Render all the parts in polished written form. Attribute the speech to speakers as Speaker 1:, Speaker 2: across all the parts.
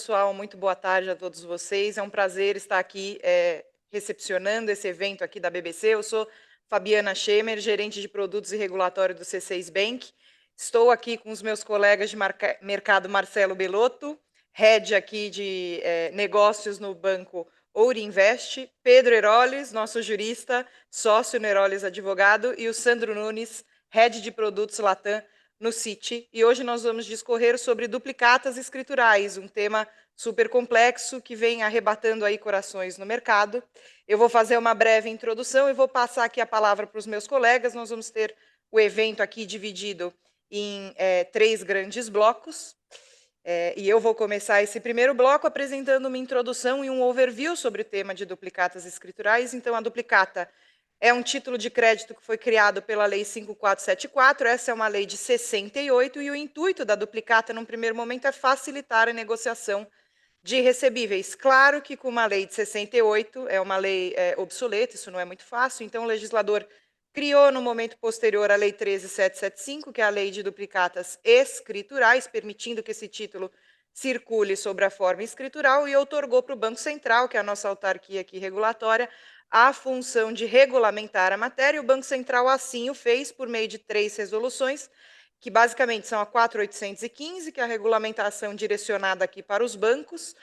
Speaker 1: pessoal, muito boa tarde a todos vocês. É um prazer estar aqui recepcionando esse evento aqui da BBC. Eu sou Fabiana Schemer, gerente de produtos e regulatório do C6 Bank. Estou aqui com os meus colegas de mercado Marcelo Belotto, head aqui de negócios no banco Ourinvest, Pedro Heroles, nosso jurista, sócio no Heroles Advogado, e o Sandro Nunes, head de produtos Latam no Citi. E hoje nós vamos discorrer sobre duplicatas escriturais, um tema super complexo que vem arrebatando aí corações no mercado. Eu vou fazer uma breve introdução e vou passar aqui a palavra para os meus colegas. Nós vamos ter o evento aqui dividido em 3 grandes blocos. E eu vou começar esse primeiro bloco apresentando uma introdução e um overview sobre o tema de duplicatas escriturais. Então, a duplicata é um título de crédito que foi criado pela Lei 5474, essa é uma lei de 68, e o intuito da duplicata, num primeiro momento, é facilitar a negociação de recebíveis. Claro que com uma lei de 68, é uma lei obsoleta, isso não é muito fácil, então o legislador criou, no momento posterior, a Lei 13.775, que é a Lei de Duplicatas Escriturais, permitindo que esse título circule sobre a forma escritural, e outorgou para o Banco Central, que é a nossa autarquia aqui regulatória, a função de regulamentar a matéria. O Banco Central assim o fez por meio de 3 resoluções, que basicamente são a 4.815, que é a regulamentação direcionada aqui para os bancos,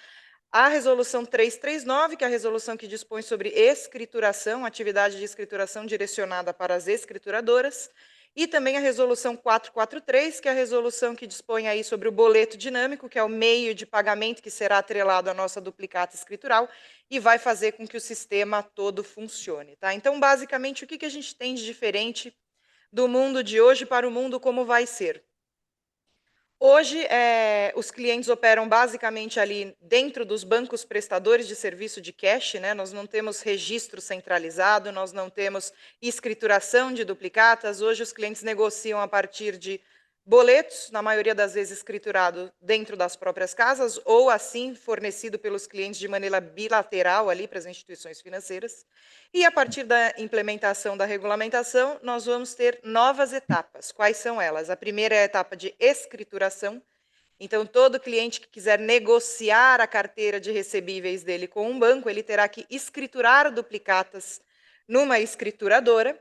Speaker 1: a resolução 339, que é a resolução que dispõe sobre escrituração, atividade de escrituração direcionada para as escrituradoras, e também a resolução 443, que é a resolução que dispõe aí sobre o boleto dinâmico, que é o meio de pagamento que será atrelado à nossa duplicata escritural e vai fazer com que o sistema todo funcione. Tá? Então, basicamente, o que a gente tem de diferente do mundo de hoje para o mundo como vai ser? Hoje, os clientes operam basicamente ali dentro dos bancos prestadores de serviço de cash, né? Nós não temos registro centralizado, nós não temos escrituração de duplicatas. Hoje, os clientes negociam a partir de boletos, na maioria das vezes escriturado dentro das próprias casas, ou assim fornecido pelos clientes de maneira bilateral ali para as instituições financeiras. E a partir da implementação da regulamentação, nós vamos ter novas etapas. Quais são elas? A primeira é a etapa de escrituração. Então, todo cliente que quiser negociar a carteira de recebíveis dele com um banco, ele terá que escriturar duplicatas numa escrituradora.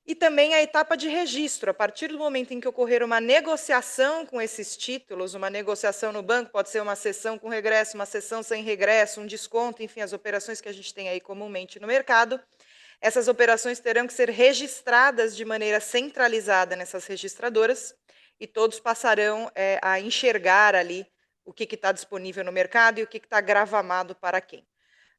Speaker 1: E também a etapa de registro. A partir do momento em que ocorrer uma negociação com esses títulos, uma negociação no banco, pode ser uma cessão com regresso, uma cessão sem regresso, um desconto, enfim, as operações que a gente tem aí comumente no mercado, essas operações terão que ser registradas de maneira centralizada nessas registradoras e todos passarão a enxergar ali o que está disponível no mercado e o que está gravamado para quem.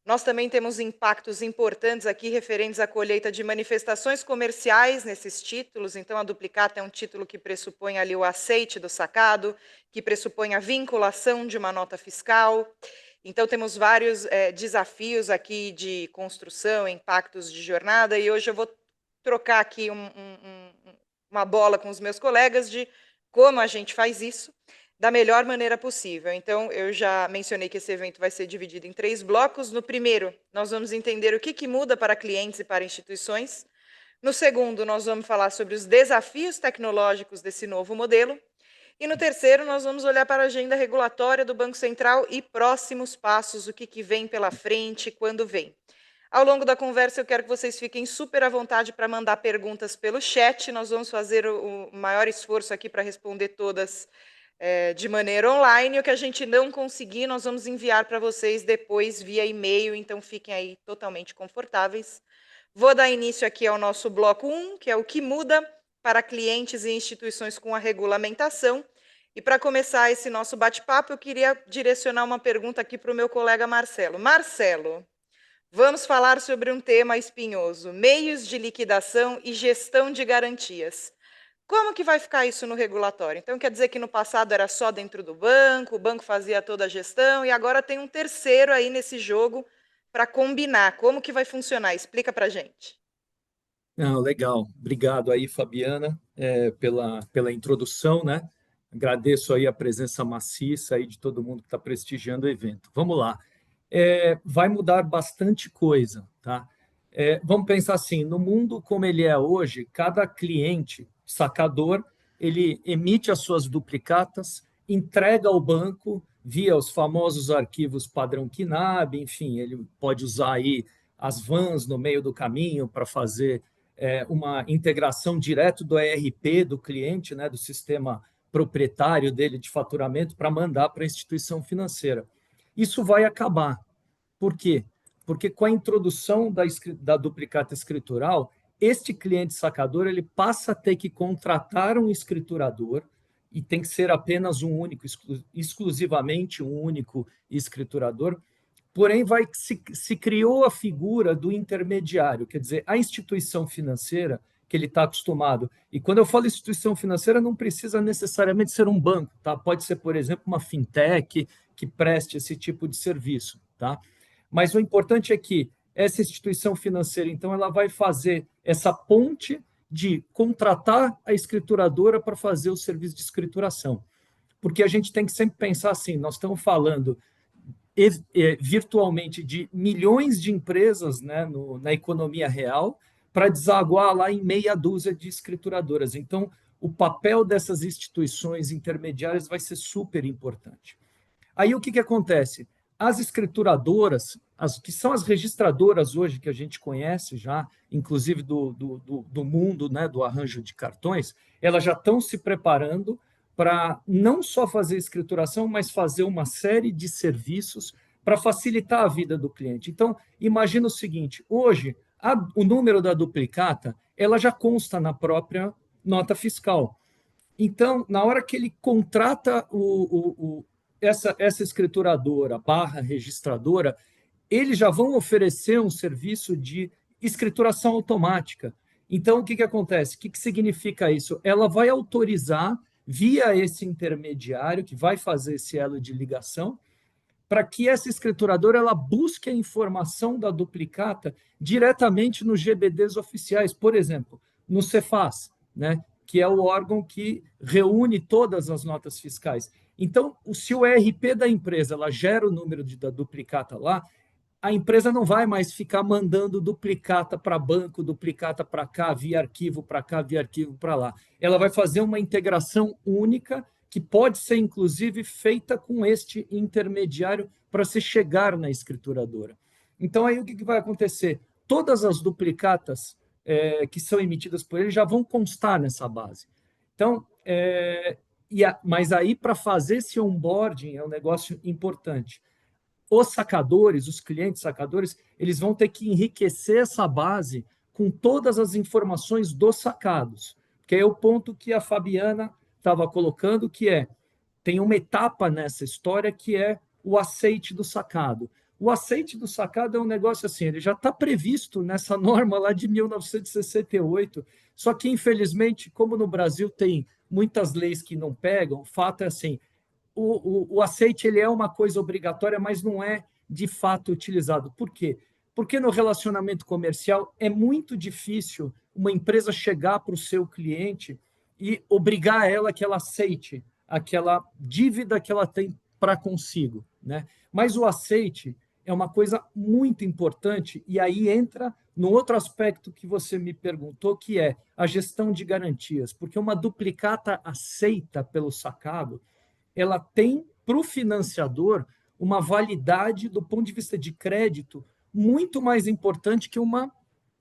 Speaker 1: Nós também temos impactos importantes aqui referentes à colheita de manifestações comerciais nesses títulos. Então, a duplicata é um título que pressupõe ali o aceite do sacado, que pressupõe a vinculação de uma nota fiscal. Então, temos vários desafios aqui de construção, impactos de jornada, e hoje eu vou trocar aqui uma bola com os meus colegas de como a gente faz isso da melhor maneira possível. Então, eu já mencionei que esse evento vai ser dividido em 3 blocos. No primeiro, nós vamos entender o que muda para clientes e para instituições. No segundo, nós vamos falar sobre os desafios tecnológicos desse novo modelo. E no terceiro, nós vamos olhar para a agenda regulatória do Banco Central e próximos passos, o que vem pela frente, quando vem. Ao longo da conversa, eu quero que vocês fiquem super à vontade para mandar perguntas pelo chat. Nós vamos fazer o maior esforço aqui para responder todas de maneira online. O que a gente não conseguir, nós vamos enviar para vocês depois via e-mail, então fiquem aí totalmente confortáveis. Vou dar início aqui ao nosso bloco 1, que é o que muda para clientes e instituições com a regulamentação. E para começar esse nosso bate-papo, eu queria direcionar uma pergunta aqui para o meu colega Marcelo. Marcelo, vamos falar sobre um tema espinhoso: meios de liquidação e gestão de garantias. Como que vai ficar isso no regulatório? Então, quer dizer que no passado era só dentro do banco, o banco fazia toda a gestão, e agora tem um terceiro aí nesse jogo para combinar. Como que vai funcionar? Explica para a gente.
Speaker 2: Não, legal. Obrigado aí, Fabiana, pela introdução, né? Agradeço aí a presença maciça aí de todo mundo que está prestigiando o evento. Vamos lá. Vai mudar bastante coisa, tá? Vamos pensar assim, no mundo como ele é hoje, cada cliente, sacador, ele emite as suas duplicatas, entrega ao banco, via os famosos arquivos padrão KNAB, enfim, ele pode usar aí as vans no meio do caminho para fazer uma integração direto do ERP do cliente, né, do sistema proprietário dele de faturamento, para mandar para a instituição financeira. Isso vai acabar. Por quê? Porque com a introdução da duplicata escritural, este cliente sacador ele passa a ter que contratar um escriturador, e tem que ser apenas um único, exclusivamente um único escriturador. Porém, se criou a figura do intermediário, quer dizer, a instituição financeira que ele está acostumado. E quando eu falo instituição financeira, não precisa necessariamente ser um banco, tá? Pode ser, por exemplo, uma fintech que preste esse tipo de serviço, tá? Mas o importante é que essa instituição financeira, então, ela vai fazer essa ponte de contratar a escrituradora para fazer o serviço de escrituração. Porque a gente tem que sempre pensar assim, nós estamos falando virtualmente de milhões de empresas, né, na economia real, para desaguar lá em meia dúzia de escrituradoras. Então, o papel dessas instituições intermediárias vai ser super importante. Aí o que acontece? As escrituradoras, que são as registradoras hoje que a gente conhece já, inclusive do mundo, né, do arranjo de cartões, elas já estão se preparando para não só fazer escrituração, mas fazer uma série de serviços para facilitar a vida do cliente. Então, imagina o seguinte, hoje, o número da duplicata, ela já consta na própria nota fiscal. Então, na hora que ele contrata essa escrituradora / registradora, eles já vão oferecer um serviço de escrituração automática. Então, o que acontece? O que significa isso? Ela vai autorizar, via esse intermediário, que vai fazer esse elo de ligação, para que essa escrituradora ela busque a informação da duplicata diretamente nos GBDs oficiais, por exemplo, no Cefaz, né, que é o órgão que reúne todas as notas fiscais. Então, se o ERP da empresa ela gera o número da duplicata lá, a empresa não vai mais ficar mandando duplicata para banco, duplicata para cá, via arquivo para cá, via arquivo para lá. Ela vai fazer uma integração única que pode ser, inclusive, feita com este intermediário para se chegar na escrituradora. Então, aí o que vai acontecer? Todas as duplicatas que são emitidas por ele já vão constar nessa base. Então, mas aí, para fazer esse onboarding, é um negócio importante. Os sacadores, os clientes sacadores, eles vão ter que enriquecer essa base com todas as informações dos sacados, que é o ponto que a Fabiana estava colocando, que tem uma etapa nessa história que é o aceite do sacado. O aceite do sacado é um negócio assim, ele já está previsto nessa norma lá de 1968, só que, infelizmente, como no Brasil tem muitas leis que não pegam, o fato é assim, o aceite ele é uma coisa obrigatória, mas não é de fato utilizado. Por quê? Porque no relacionamento comercial é muito difícil uma empresa chegar para o seu cliente e obrigar ela que ela aceite aquela dívida que ela tem para consigo, né? Mas o aceite é uma coisa muito importante e aí entra no outro aspecto que você me perguntou, que é a gestão de garantias, porque uma duplicata aceita pelo sacado, ela tem para o financiador uma validade do ponto de vista de crédito muito mais importante que uma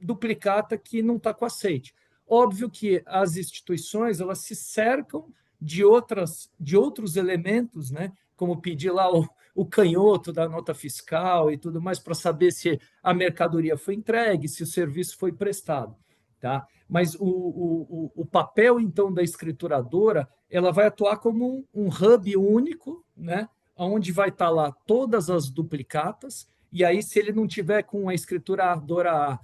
Speaker 2: duplicata que não está com aceite. Óbvio que as instituições elas se cercam de outros elementos, né? Como pedir lá o canhoto da nota fiscal e tudo mais para saber se a mercadoria foi entregue, se o serviço foi prestado. Tá? Mas o papel, então, da escrituradora, ela vai atuar como um hub único, né? Onde vai estar lá todas as duplicatas, e aí, se ele não tiver com a escrituradora A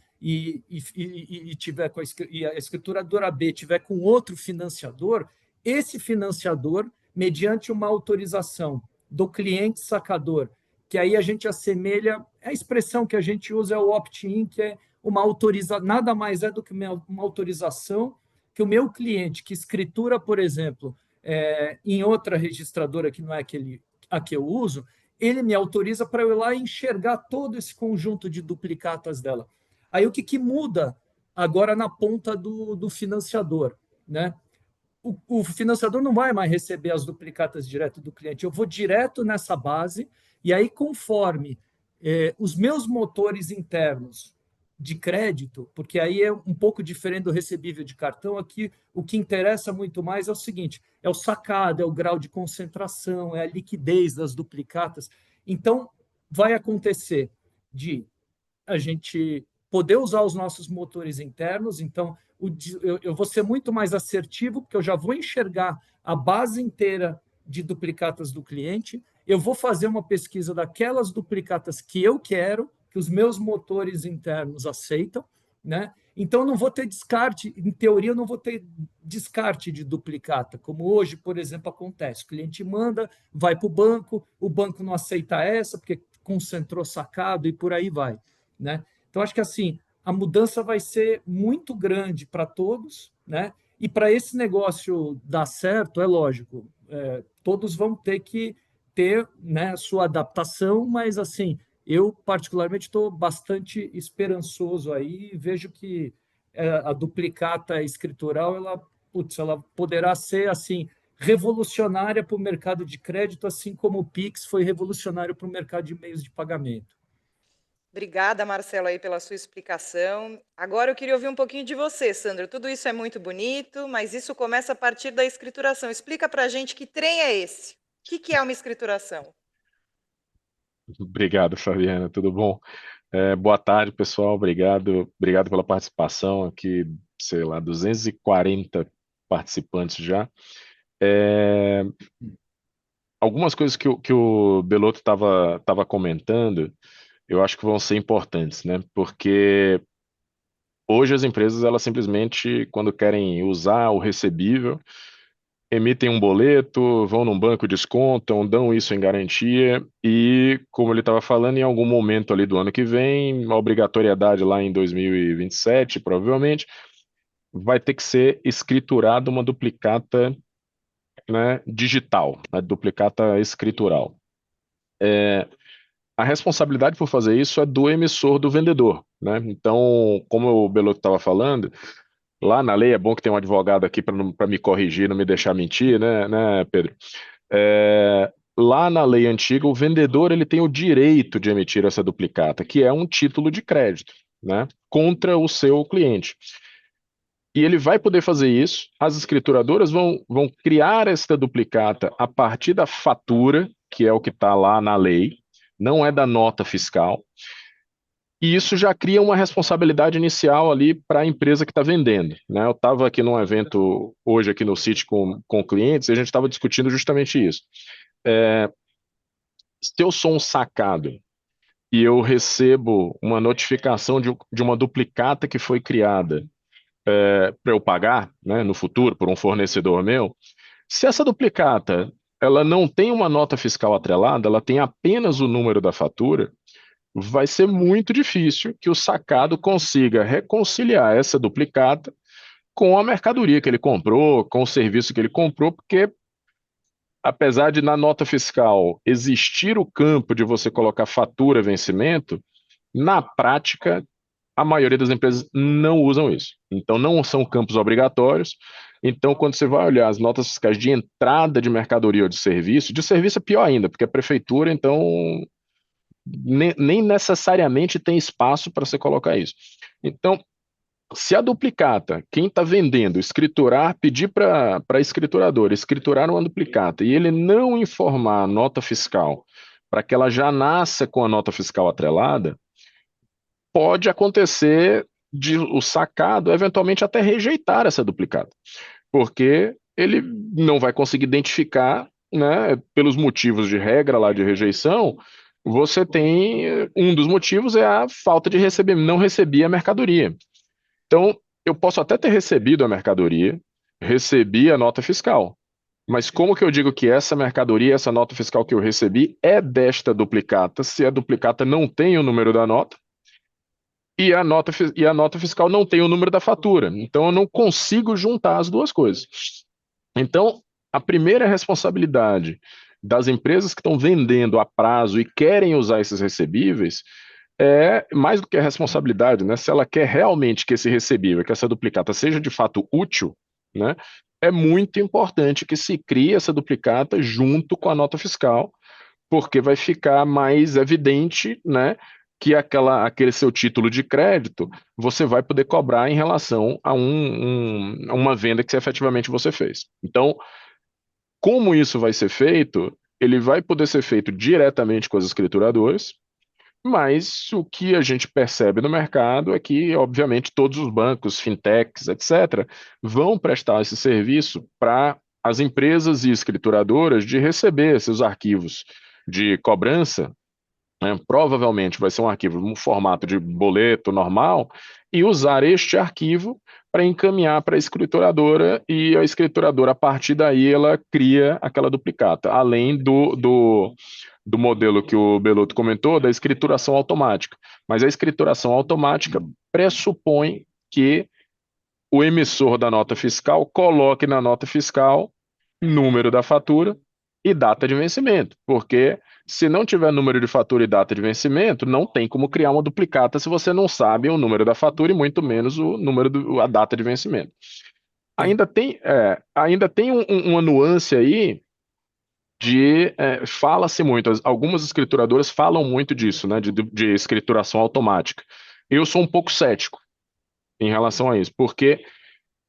Speaker 2: tiver com a escrituradora B tiver com outro financiador, esse financiador, mediante uma autorização do cliente sacador, que aí a gente assemelha, a expressão que a gente usa é o opt-in, que é uma autorização, nada mais é do que uma autorização que o meu cliente, que escritura, por exemplo, em outra registradora que não é a que eu uso, ele me autoriza para eu ir lá e enxergar todo esse conjunto de duplicatas dela. Aí o que muda agora na ponta do financiador, né? o financiador não vai mais receber as duplicatas direto do cliente. Eu vou direto nessa base, e aí, conforme os meus motores internos de crédito, porque aí é um pouco diferente do recebível de cartão, aqui o que interessa muito mais é o seguinte: é o sacado, é o grau de concentração, é a liquidez das duplicatas. Então, vai acontecer de a gente poder usar os nossos motores internos. Então, eu vou ser muito mais assertivo, porque eu já vou enxergar a base inteira de duplicatas do cliente, eu vou fazer uma pesquisa daquelas duplicatas que eu quero, que os meus motores internos aceitam, né? Então, não vou ter descarte, em teoria, eu não vou ter descarte de duplicata, como hoje, por exemplo, acontece. O cliente manda, vai para o banco não aceita essa, porque concentrou sacado e por aí vai, né? Então, acho que assim, a mudança vai ser muito grande para todos, né? E para esse negócio dar certo, é lógico, todos vão ter que ter, né, sua adaptação, mas assim, eu particularmente estou bastante esperançoso aí, vejo que a duplicata escritural, ela poderá ser assim revolucionária para o mercado de crédito, assim como o Pix foi revolucionário para o mercado de meios de pagamento.
Speaker 1: Obrigada, Marcelo, aí pela sua explicação. Agora eu queria ouvir um pouquinho de você, Sandro. Tudo isso é muito bonito, mas isso começa a partir da escrituração. Explica para a gente que trem é esse? O que é uma escrituração?
Speaker 3: Obrigado, Fabiana. Tudo bom? Boa tarde, pessoal. Obrigado pela participação aqui, sei lá, 240 participantes já. É, Algumas coisas que o Belotto estava comentando, eu acho que vão ser importantes, né? Porque hoje as empresas, elas simplesmente, quando querem usar o recebível, emitem um boleto, vão num banco, descontam, dão isso em garantia e, como ele estava falando, em algum momento ali do ano que vem, a obrigatoriedade lá em 2027, provavelmente, vai ter que ser escriturada uma duplicata, né, digital, a duplicata escritural. A responsabilidade por fazer isso é do emissor, do vendedor, né? Então, como o Belotto estava falando, lá na lei é bom que tem um advogado aqui para me corrigir, não me deixar mentir, né, Pedro? Lá na lei antiga, o vendedor ele tem o direito de emitir essa duplicata, que é um título de crédito, né, contra o seu cliente. E ele vai poder fazer isso. As escrituradoras vão criar esta duplicata a partir da fatura, que é o que está lá na lei, não é da nota fiscal. E isso já cria uma responsabilidade inicial ali para a empresa que está vendendo, né? Eu estava aqui num evento hoje aqui no City com clientes e a gente estava discutindo justamente isso. Se eu sou um sacado e eu recebo uma notificação de uma duplicata que foi criada para eu pagar, né, no futuro por um fornecedor meu, se essa duplicata ela não tem uma nota fiscal atrelada, ela tem apenas o número da fatura, vai ser muito difícil que o sacado consiga reconciliar essa duplicata com a mercadoria que ele comprou, com o serviço que ele comprou, porque apesar de na nota fiscal existir o campo de você colocar fatura vencimento, na prática a maioria das empresas não usam isso. Então não são campos obrigatórios. Então quando você vai olhar as notas fiscais de entrada de mercadoria ou de serviço é pior ainda, porque a prefeitura então nem necessariamente tem espaço para você colocar isso. Então, se a duplicata, quem está vendendo, escriturar, pedir para a escrituradora escriturar uma duplicata e ele não informar a nota fiscal para que ela já nasça com a nota fiscal atrelada, pode acontecer de o sacado eventualmente até rejeitar essa duplicata, porque ele não vai conseguir identificar, né, pelos motivos de regra lá de rejeição, você tem um dos motivos é a falta de receber, não recebi a mercadoria. Então, eu posso até ter recebido a mercadoria, recebi a nota fiscal, mas como que eu digo que essa mercadoria, essa nota fiscal que eu recebi é desta duplicata, se a duplicata não tem o número da nota e a nota fiscal não tem o número da fatura. Então, eu não consigo juntar as duas coisas. Então, a primeira responsabilidade das empresas que estão vendendo a prazo e querem usar esses recebíveis é mais do que a responsabilidade, né? Se ela quer realmente que esse recebível, que essa duplicata seja de fato útil, né? é muito importante que se crie essa duplicata junto com a nota fiscal, porque vai ficar mais evidente, né, que aquele seu título de crédito você vai poder cobrar em relação a uma venda que efetivamente você fez. Então, como isso vai ser feito? Ele vai poder ser feito diretamente com as escrituradoras, mas o que a gente percebe no mercado é que, obviamente, todos os bancos, fintechs, etc., vão prestar esse serviço para as empresas e escrituradoras de receber seus arquivos de cobrança, né? Provavelmente vai ser um arquivo no formato de boleto normal, e usar este arquivo para encaminhar para a escrituradora, e a escrituradora, a partir daí, ela cria aquela duplicata, além do modelo que o Beloto comentou, da escrituração automática. Mas a escrituração automática pressupõe que o emissor da nota fiscal coloque na nota fiscal número da fatura e data de vencimento, porque se não tiver número de fatura e data de vencimento, não tem como criar uma duplicata se você não sabe o número da fatura e muito menos a data de vencimento. Ainda tem uma nuance aí fala-se muito, algumas escrituradoras falam muito disso, né, de escrituração automática. Eu sou um pouco cético em relação a isso, porque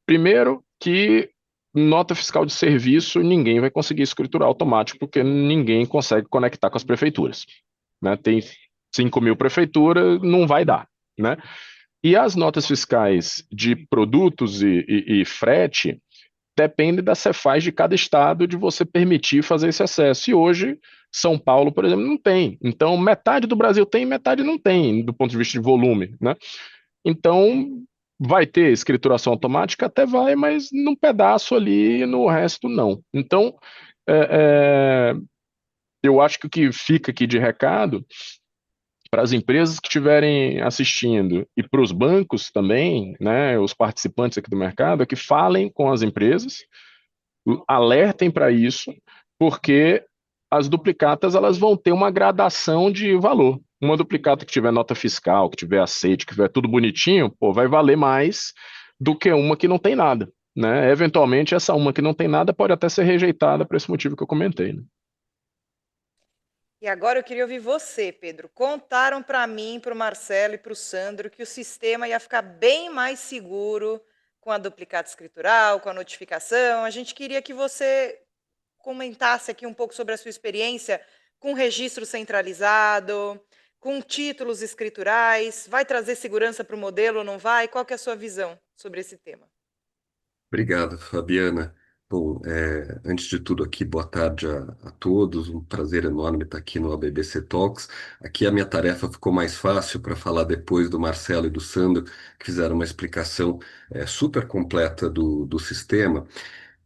Speaker 3: primeiro que nota fiscal de serviço ninguém vai conseguir escriturar automático, porque ninguém consegue conectar com as prefeituras, né? Tem 5.000 prefeituras, não vai dar, né? E as notas fiscais de produtos e frete depende da Cefaz de cada estado de você permitir fazer esse acesso. E hoje, São Paulo, por exemplo, não tem. Então, metade do Brasil tem, metade não tem, do ponto de vista de volume, né? Então, vai ter escrituração automática? Até vai, mas num pedaço ali e no resto não. Então, é, é, eu acho que o que fica aqui de recado para as empresas que estiverem assistindo e para os bancos também, né, os participantes aqui do mercado, é que falem com as empresas, alertem para isso, porque as duplicatas elas vão ter uma gradação de valor. Uma duplicata que tiver nota fiscal, que tiver aceite, que tiver tudo bonitinho, pô, vai valer mais do que uma que não tem nada, né? Eventualmente, essa uma que não tem nada pode até ser rejeitada por esse motivo que eu comentei, né?
Speaker 1: E agora eu queria ouvir você, Pedro. Contaram para mim, para o Marcelo e para o Sandro que o sistema ia ficar bem mais seguro com a duplicata escritural, com a notificação. A gente queria que você comentasse aqui um pouco sobre a sua experiência com registro centralizado, com títulos escriturais. Vai trazer segurança para o modelo ou não vai? Qual que é a sua visão sobre esse tema?
Speaker 4: Obrigado, Fabiana. Bom, antes de tudo aqui, boa tarde a todos. Um prazer enorme estar aqui no ABBC Talks. Aqui a minha tarefa ficou mais fácil para falar depois do Marcelo e do Sandro, que fizeram uma explicação super completa do sistema.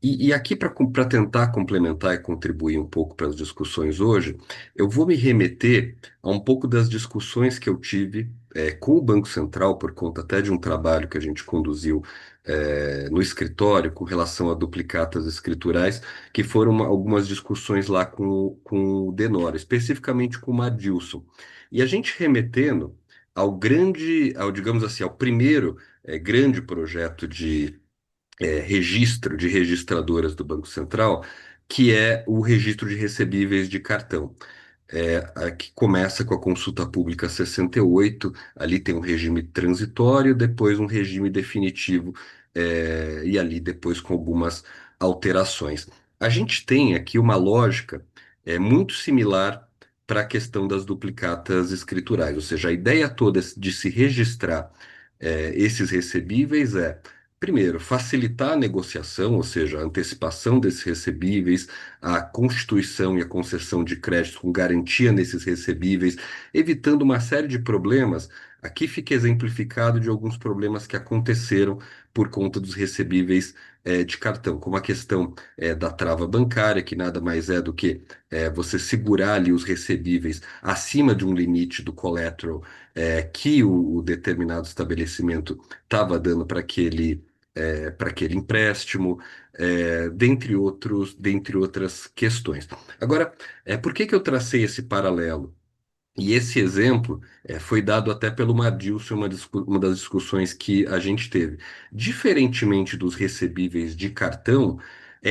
Speaker 4: E aqui, para tentar complementar e contribuir um pouco para as discussões hoje, eu vou me remeter a um pouco das discussões que eu tive com o Banco Central, por conta até de um trabalho que a gente conduziu no escritório com relação a duplicatas escriturais, que foram algumas discussões lá com o Denora, especificamente com o Madilson. E a gente remetendo digamos assim, ao primeiro grande projeto de registro de registradoras do Banco Central, que é o registro de recebíveis de cartão. Que começa com a consulta pública 68, ali tem um regime transitório, depois um regime definitivo, e ali depois com algumas alterações. A gente tem aqui uma lógica muito similar para a questão das duplicatas escriturais, ou seja, a ideia toda de se registrar esses recebíveis primeiro, facilitar a negociação, ou seja, a antecipação desses recebíveis, a constituição e a concessão de crédito com garantia nesses recebíveis, evitando uma série de problemas. Aqui fica exemplificado de alguns problemas que aconteceram por conta dos recebíveis de cartão, como a questão da trava bancária, que nada mais é do que você segurar ali os recebíveis acima de um limite do collateral que o determinado estabelecimento estava dando para aquele empréstimo, dentre outras questões. Agora, por que que eu tracei esse paralelo? E esse exemplo foi dado até pelo Mardilson em uma das discussões que a gente teve. Diferentemente dos recebíveis de cartão,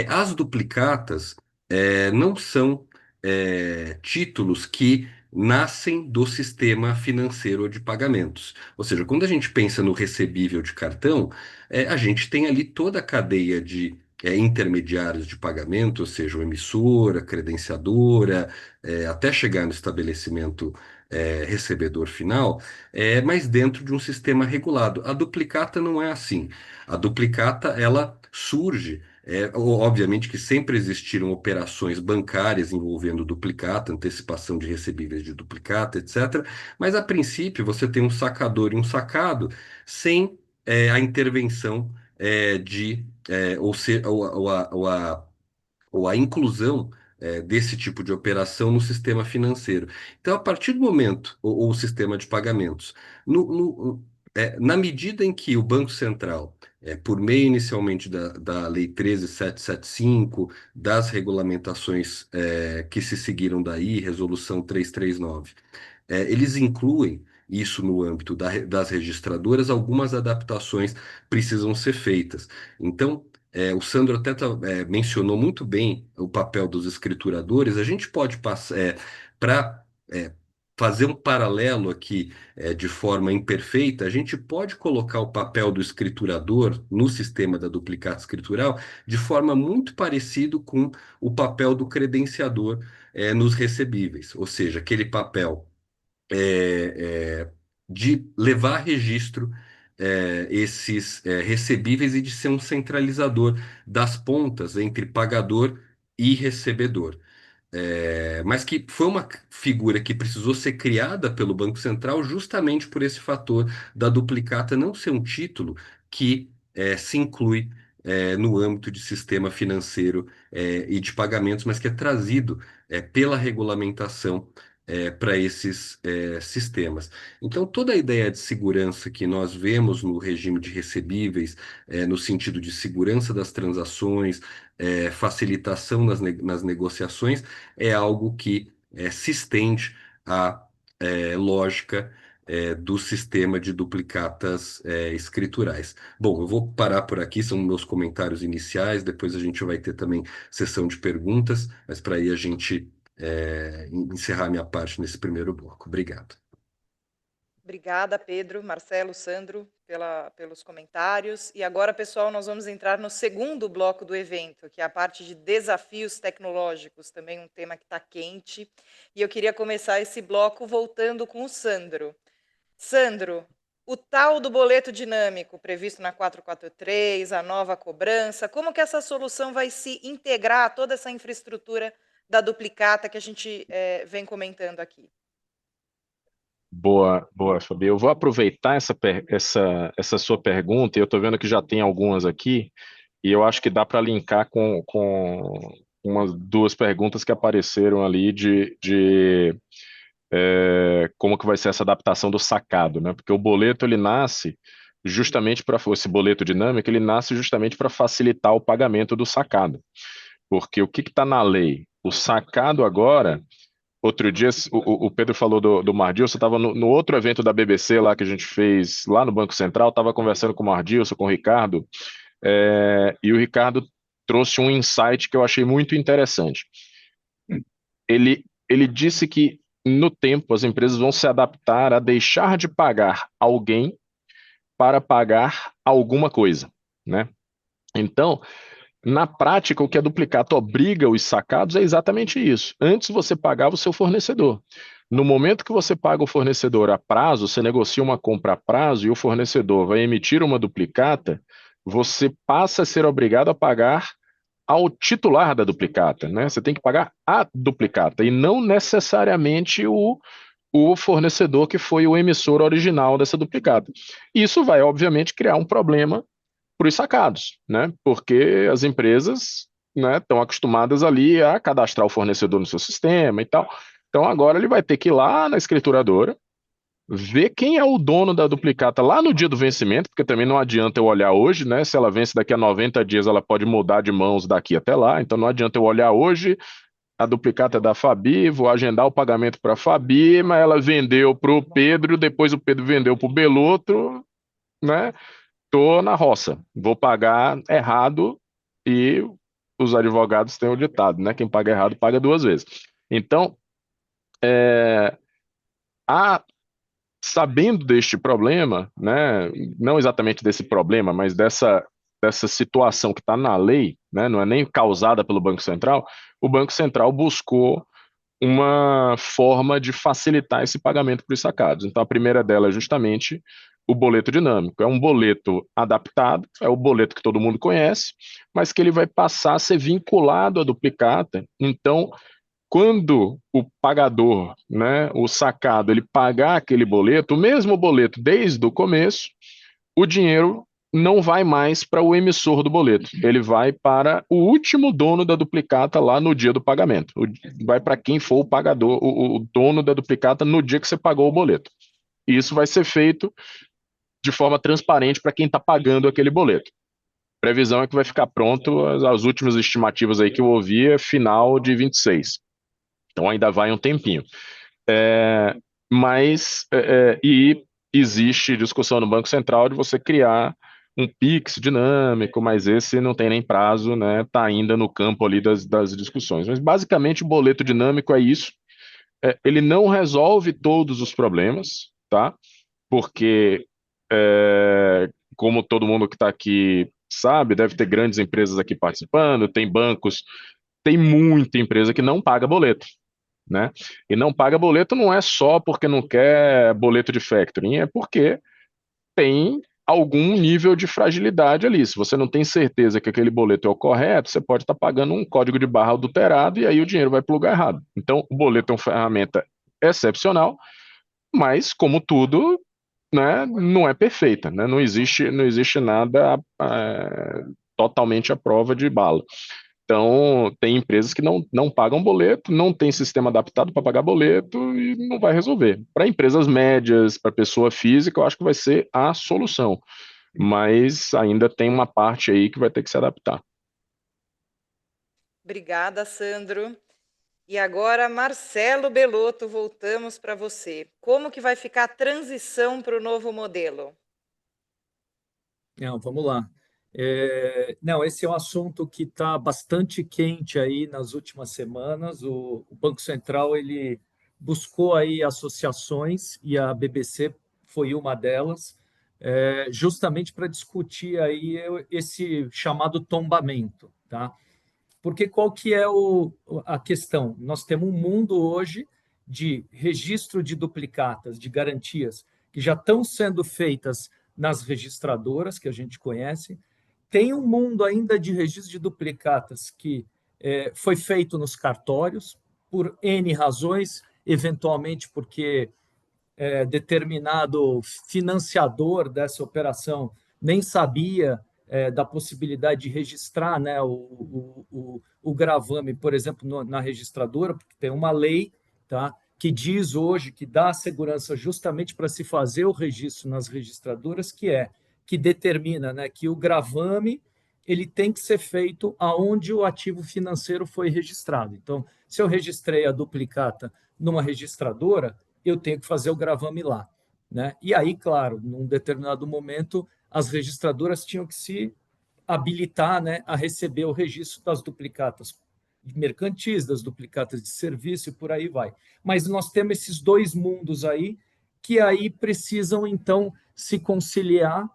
Speaker 4: as duplicatas não são títulos que nascem do sistema financeiro de pagamentos. Ou seja, quando a gente pensa no recebível de cartão, a gente tem ali toda a cadeia de intermediários de pagamento, ou seja, o emissor, a credenciadora, até chegar no estabelecimento recebedor final, mas dentro de um sistema regulado. A duplicata não é assim. A duplicata, ela surge, obviamente que sempre existiram operações bancárias envolvendo duplicata, antecipação de recebíveis de duplicata, etc. Mas a princípio você tem um sacador e um sacado sem a intervenção ou a inclusão desse tipo de operação no sistema financeiro. Então, a partir do momento, ou o sistema de pagamentos, na medida em que o Banco Central, por meio inicialmente da Lei 13.775, das regulamentações que se seguiram daí, Resolução 339, eles incluem isso no âmbito das registradoras, algumas adaptações precisam ser feitas. Então, o Sandro até mencionou muito bem o papel dos escrituradores. A gente pode passar para fazer um paralelo aqui de forma imperfeita. A gente pode colocar o papel do escriturador no sistema da duplicata escritural de forma muito parecido com o papel do credenciador nos recebíveis, ou seja, aquele papel de levar a registro esses recebíveis e de ser um centralizador das pontas entre pagador e recebedor. Mas que foi uma figura que precisou ser criada pelo Banco Central justamente por esse fator da duplicata não ser um título que se inclui no âmbito de sistema financeiro e de pagamentos, mas que é trazido pela regulamentação para esses sistemas. Então, toda a ideia de segurança que nós vemos no regime de recebíveis, no sentido de segurança das transações, facilitação nas negociações, é algo que se estende à lógica do sistema de duplicatas escriturais. Bom, eu vou parar por aqui, são meus comentários iniciais, depois a gente vai ter também sessão de perguntas, mas para aí a gente encerrar minha parte nesse primeiro bloco. Obrigado.
Speaker 1: Obrigada, Pedro, Marcelo, Sandro, pelos comentários. E agora, pessoal, nós vamos entrar no segundo bloco do evento, que é a parte de desafios tecnológicos, também um tema que está quente. E eu queria começar esse bloco voltando com o Sandro. Sandro, o tal do boleto dinâmico previsto na 443, a nova cobrança, como que essa solução vai se integrar a toda essa infraestrutura da duplicata que a gente vem comentando aqui?
Speaker 3: Boa, boa, Fabi. Eu vou aproveitar essa sua pergunta, e eu estou vendo que já tem algumas aqui, e eu acho que dá para linkar com umas duas perguntas que apareceram ali como que vai ser essa adaptação do sacado, né? Porque o boleto, ele nasce justamente para, esse boleto dinâmico, ele nasce justamente para facilitar o pagamento do sacado. Porque o que está na lei? O sacado agora. Outro dia, o Pedro falou do Mardilson, estava no outro evento da BBC lá que a gente fez lá no Banco Central, estava conversando com o Mardilson, com o Ricardo, e o Ricardo trouxe um insight que eu achei muito interessante. Ele disse que, no tempo, as empresas vão se adaptar a deixar de pagar alguém para pagar alguma coisa, né? Então, na prática, o que a duplicata obriga os sacados é exatamente isso. Antes você pagava o seu fornecedor. No momento que você paga o fornecedor a prazo, você negocia uma compra a prazo e o fornecedor vai emitir uma duplicata, você passa a ser obrigado a pagar ao titular da duplicata, né? Você tem que pagar a duplicata e não necessariamente o fornecedor que foi o emissor original dessa duplicata. Isso vai, obviamente, criar um problema para os sacados, né? Porque as empresas, né, estão acostumadas ali a cadastrar o fornecedor no seu sistema e tal. Então agora ele vai ter que ir lá na escrituradora, ver quem é o dono da duplicata lá no dia do vencimento, porque também não adianta eu olhar hoje, né? Se ela vence daqui a 90 dias, ela pode mudar de mãos daqui até lá. Então não adianta eu olhar hoje, a duplicata é da Fabi, vou agendar o pagamento para a Fabi, mas ela vendeu para o Pedro, depois o Pedro vendeu para o Belotro, né? Estou na roça, vou pagar errado e os advogados têm o ditado, né? Quem paga errado paga duas vezes. Então, sabendo deste problema, né? Não exatamente desse problema, mas dessa situação que está na lei, né? Não é nem causada pelo Banco Central, o Banco Central buscou uma forma de facilitar esse pagamento para os sacados. Então, a primeira dela é justamente o boleto dinâmico. É um boleto adaptado, é o boleto que todo mundo conhece, mas que ele vai passar a ser vinculado à duplicata. Então, quando o pagador, né, o sacado, ele pagar aquele boleto, o mesmo boleto desde o começo, o dinheiro não vai mais para o emissor do boleto, ele vai para o último dono da duplicata lá no dia do pagamento. Vai para quem for o pagador, o dono da duplicata no dia que você pagou o boleto. E isso vai ser feito de forma transparente para quem está pagando aquele boleto. Previsão é que vai ficar pronto, as últimas estimativas aí que eu ouvi é final de 26. Então ainda vai um tempinho. E existe discussão no Banco Central de você criar um Pix dinâmico, mas esse não tem nem prazo, né? Está ainda no campo ali das discussões. Mas basicamente o boleto dinâmico é isso. Ele não resolve todos os problemas, tá? Porque, como todo mundo que está aqui sabe, deve ter grandes empresas aqui participando, tem bancos, tem muita empresa que não paga boleto, né? E não paga boleto não é só porque não quer boleto de factoring, é porque tem algum nível de fragilidade ali. Se você não tem certeza que aquele boleto é o correto, você pode estar pagando um código de barra adulterado e aí o dinheiro vai para o lugar errado. Então, o boleto é uma ferramenta excepcional, mas, como tudo, né, não é perfeita, né? Não existe nada totalmente à prova de bala. Então, tem empresas que não pagam boleto, não tem sistema adaptado para pagar boleto e não vai resolver. Para empresas médias, para pessoa física, eu acho que vai ser a solução. Mas ainda tem uma parte aí que vai ter que se adaptar.
Speaker 1: Obrigada, Sandro. E agora, Marcelo Belotto, voltamos para você. Como que vai ficar a transição para o novo modelo?
Speaker 2: Não, vamos lá. Não, esse é um assunto que está bastante quente aí nas últimas semanas. O Banco Central ele buscou aí associações e a BBC foi uma delas, justamente para discutir aí esse chamado tombamento, tá? Porque qual que é a questão? Nós temos um mundo hoje de registro de duplicatas, de garantias, que já estão sendo feitas nas registradoras, que a gente conhece. Tem um mundo ainda de registro de duplicatas que foi feito nos cartórios, por N razões, eventualmente porque determinado financiador dessa operação nem sabia da possibilidade de registrar, né, o gravame, por exemplo, na registradora, porque tem uma lei, tá, que diz hoje que dá segurança justamente para se fazer o registro nas registradoras, que determina, né, que o gravame ele tem que ser feito aonde o ativo financeiro foi registrado. Então, se eu registrei a duplicata numa registradora, eu tenho que fazer o gravame lá, né? E aí, claro, num determinado momento, as registradoras tinham que se habilitar, né, a receber o registro das duplicatas mercantis, das duplicatas de serviço e por aí vai. Mas nós temos esses dois mundos aí que aí precisam, então, se conciliar,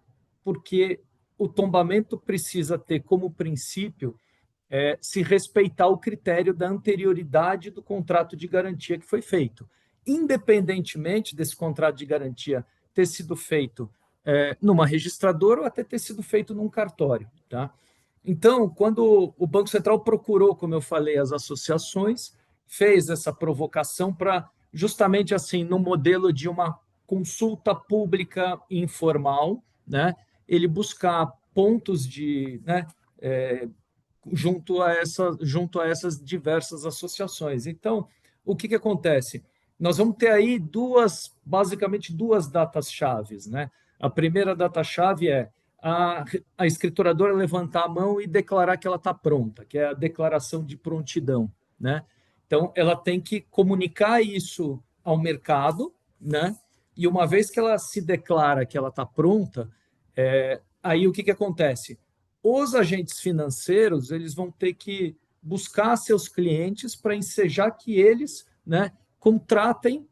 Speaker 2: porque o tombamento precisa ter como princípio se respeitar o critério da anterioridade do contrato de garantia que foi feito. Independentemente desse contrato de garantia ter sido feito numa registradora ou até ter sido feito num cartório. Tá? Então, quando o Banco Central procurou, como eu falei, as associações, fez essa provocação para, justamente assim, no modelo de uma consulta pública informal, né, ele buscar pontos de, né, junto a essas diversas associações. Então, o que acontece? Nós vamos ter aí basicamente duas datas-chave, né? A primeira data-chave é a escrituradora levantar a mão e declarar que ela está pronta, que é a declaração de prontidão, né? Então, ela tem que comunicar isso ao mercado, né? E uma vez que ela se declara que ela está pronta, aí o que, que acontece? Os agentes financeiros eles vão ter que buscar seus clientes para ensejar que eles, né, contratem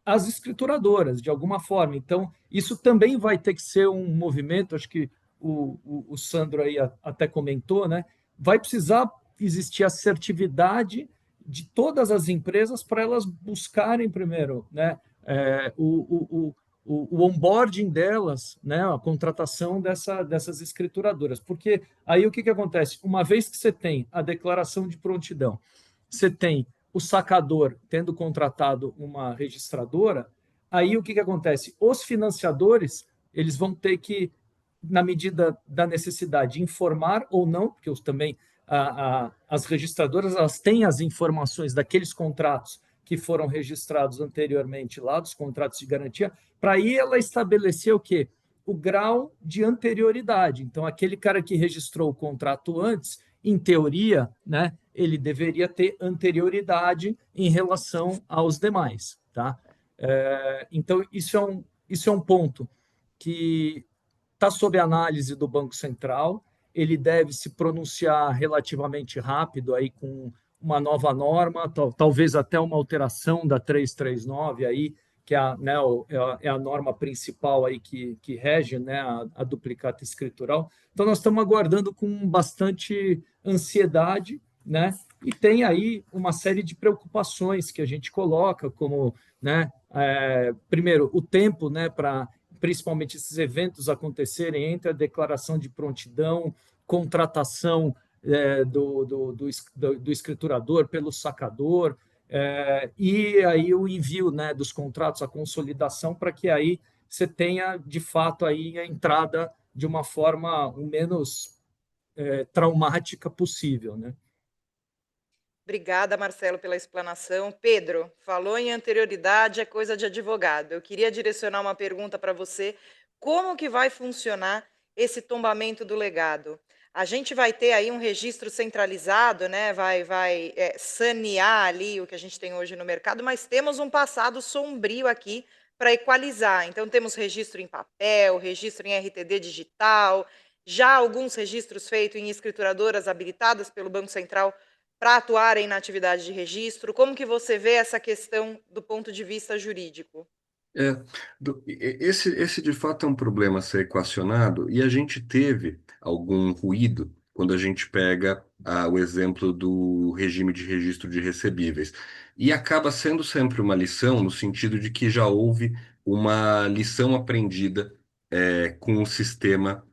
Speaker 2: as escrituradoras de alguma forma. Então, isso também vai ter que ser um movimento, acho que o Sandro aí até comentou, né? Vai precisar existir assertividade de todas as empresas para elas buscarem primeiro, né? O onboarding delas, né, a contratação dessas escrituradoras. Porque aí o que, que acontece? Uma vez que você tem a declaração de prontidão, você tem o sacador tendo contratado uma registradora, aí o que, que acontece? Os financiadores eles vão ter que, na medida da necessidade, informar ou não, porque também as registradoras elas têm as informações daqueles contratos que foram registrados anteriormente lá, dos contratos de garantia, para aí ela estabelecer o quê? O grau de anterioridade. Então, aquele cara que registrou o contrato antes, em teoria, né, ele deveria ter anterioridade em relação aos demais. Tá? Então, isso é um ponto que está sob análise do Banco Central, ele deve se pronunciar relativamente rápido aí com uma nova norma, talvez até uma alteração da 339 aí, que é a, né, é a norma principal aí que rege, né, a duplicata escritural. Então nós estamos aguardando com bastante ansiedade, né? E tem aí uma série de preocupações que a gente coloca, como, né, primeiro, o tempo, né, para principalmente esses eventos acontecerem entre a declaração de prontidão, contratação do escriturador pelo sacador, e aí o envio, né, dos contratos, a consolidação, para que aí você tenha, de fato, aí a entrada de uma forma o menos traumática possível, né?
Speaker 1: Obrigada, Marcelo, pela explanação. Pedro, falou em anterioridade, é coisa de advogado. Eu queria direcionar uma pergunta para você. Como que vai funcionar esse tombamento do legado? A gente vai ter aí um registro centralizado, né? Vai sanear ali o que a gente tem hoje no mercado, mas temos um passado sombrio aqui para equalizar. Então, temos registro em papel, registro em RTD digital, já alguns registros feitos em escrituradoras habilitadas pelo Banco Central para atuarem na atividade de registro? Como que você vê essa questão do ponto de vista jurídico?
Speaker 4: É, esse de fato é um problema a ser equacionado, e a gente teve algum ruído quando a gente pega o exemplo do regime de registro de recebíveis. E acaba sendo sempre uma lição, no sentido de que já houve uma lição aprendida com o sistema